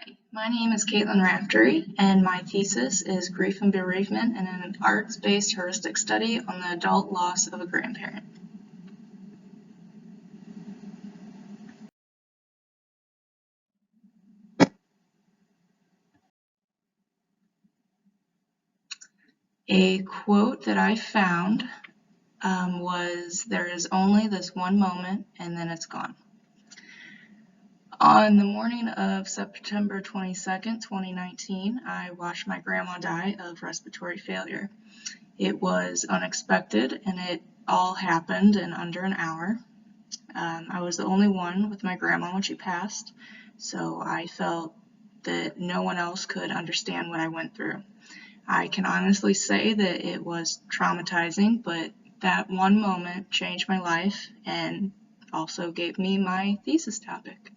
Hi, my name is Caitlin Raftery, and my thesis is Grief and Bereavement in an Arts-Based Heuristic Study on the Adult Loss of a Grandparent. A quote that I found was, "There is only this one moment, and then it's gone." On the morning of September 22nd, 2019, I watched my grandma die of respiratory failure. It was unexpected, and it all happened in under an hour. I was the only one with my grandma when she passed, so I felt that no one else could understand what I went through. I can honestly say that it was traumatizing, but that one moment changed my life and also gave me my thesis topic.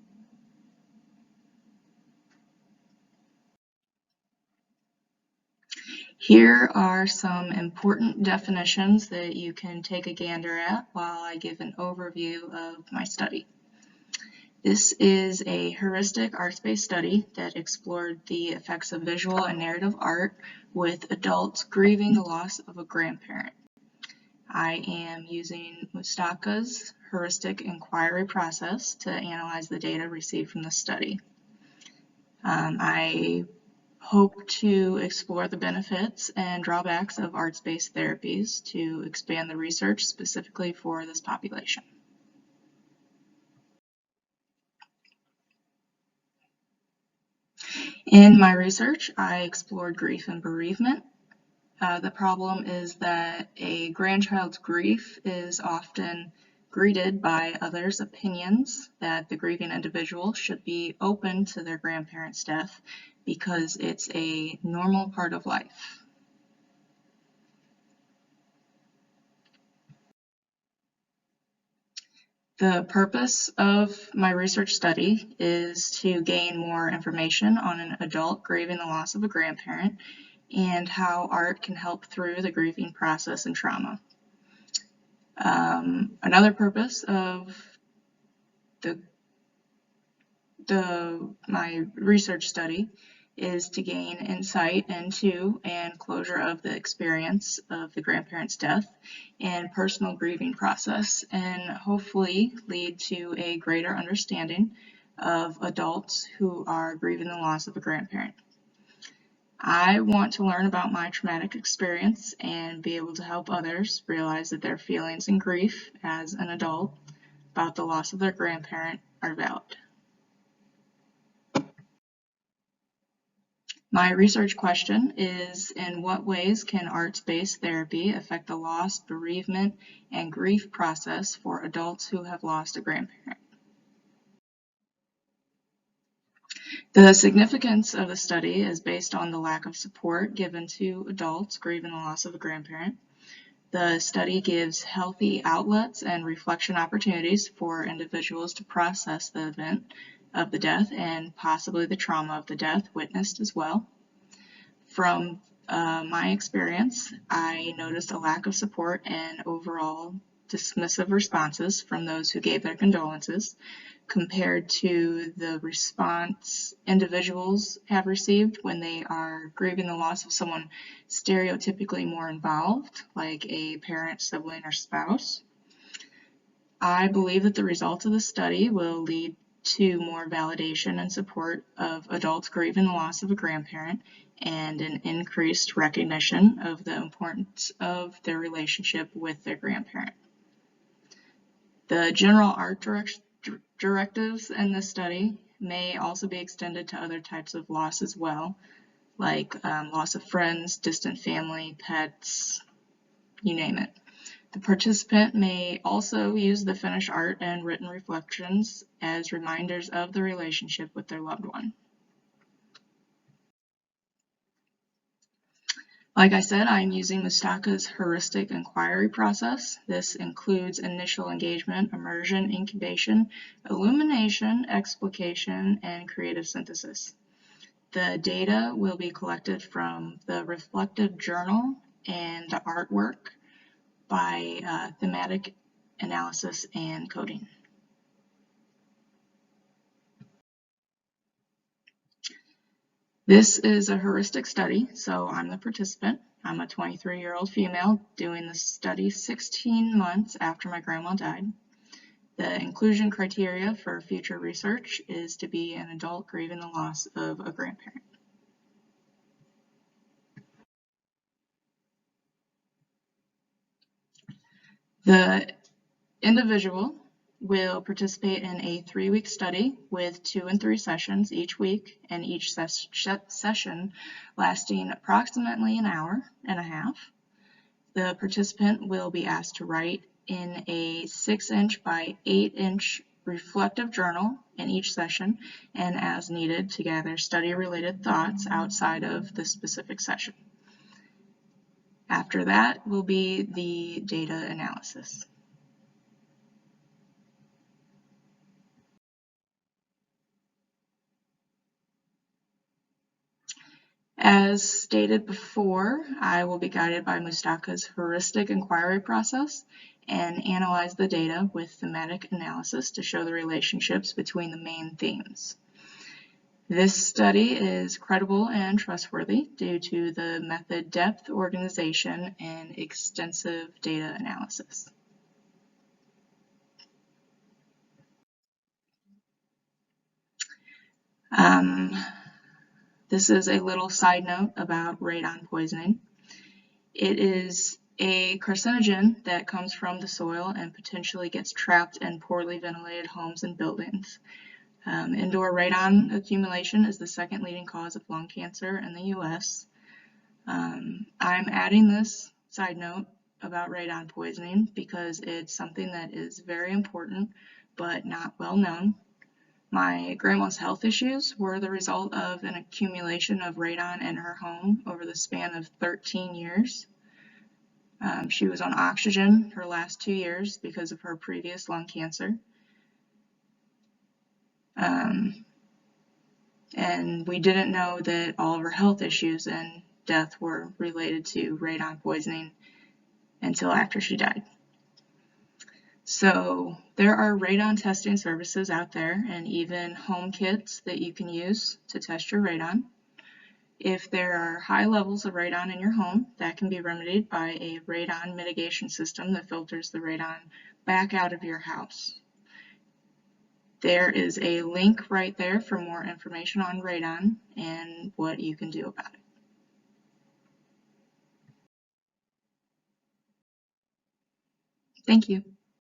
Here are some important definitions that you can take a gander at while I give an overview of my study. This is a heuristic arts-based study that explored the effects of visual and narrative art with adults grieving the loss of a grandparent. I am using Mustaka's heuristic inquiry process to analyze the data received from the study. I hope to explore the benefits and drawbacks of arts-based therapies to expand the research specifically for this population. In my research, I explored grief and bereavement. The problem is that a grandchild's grief is often greeted by others' opinions that the grieving individual should be open to their grandparent's death because it's a normal part of life. The purpose of my research study is to gain more information on an adult grieving the loss of a grandparent and how art can help through the grieving process and trauma. Another purpose of my research study is to gain insight into and closure of the experience of the grandparent's death and personal grieving process, and hopefully lead to a greater understanding of adults who are grieving the loss of a grandparent. I want to learn about my traumatic experience and be able to help others realize that their feelings and grief as an adult about the loss of their grandparent are valid. My research question is, in what ways can arts-based therapy affect the loss, bereavement, and grief process for adults who have lost a grandparent? The significance of the study is based on the lack of support given to adults grieving the loss of a grandparent. The study gives healthy outlets and reflection opportunities for individuals to process the event of the death and possibly the trauma of the death witnessed as well. From my experience, I noticed a lack of support and overall dismissive responses from those who gave their condolences compared to the response individuals have received when they are grieving the loss of someone stereotypically more involved, like a parent, sibling, or spouse. I believe that the results of the study will lead to more validation and support of adults grieving the loss of a grandparent and an increased recognition of the importance of their relationship with their grandparent. The general art directives in this study may also be extended to other types of loss as well, like loss of friends, distant family, pets, you name it. The participant may also use the finished art and written reflections as reminders of the relationship with their loved one. Like I said, I'm using Mustaka's heuristic inquiry process. This includes initial engagement, immersion, incubation, illumination, explication, and creative synthesis. The data will be collected from the reflective journal and the artwork by thematic analysis and coding. This is a heuristic study, so I'm the participant. I'm a 23-year-old female doing this study 16 months after my grandma died. The inclusion criteria for future research is to be an adult grieving the loss of a grandparent. The individual will participate in a 3-week study with 2 and 3 sessions each week, and each session lasting approximately an hour and a half. The participant will be asked to write in a 6-inch by 8-inch reflective journal in each session and as needed to gather study-related thoughts outside of the specific session. After that will be the data analysis. As stated before, I will be guided by Mustaka's heuristic inquiry process and analyze the data with thematic analysis to show the relationships between the main themes. This study is credible and trustworthy due to the method depth, organization, and extensive data analysis. This is a little side note about radon poisoning. It is a carcinogen that comes from the soil and potentially gets trapped in poorly ventilated homes and buildings. Indoor radon accumulation is the second leading cause of lung cancer in the U.S. I'm adding this side note about radon poisoning because it's something that is very important but not well known. My grandma's health issues were the result of an accumulation of radon in her home over the span of 13 years. She was on oxygen her last 2 years because of her previous lung cancer. And we didn't know that all of her health issues and death were related to radon poisoning until after she died. So there are radon testing services out there and even home kits that you can use to test your radon. If there are high levels of radon in your home, that can be remedied by a radon mitigation system that filters the radon back out of your house. There is a link right there for more information on radon and what you can do about it. Thank you.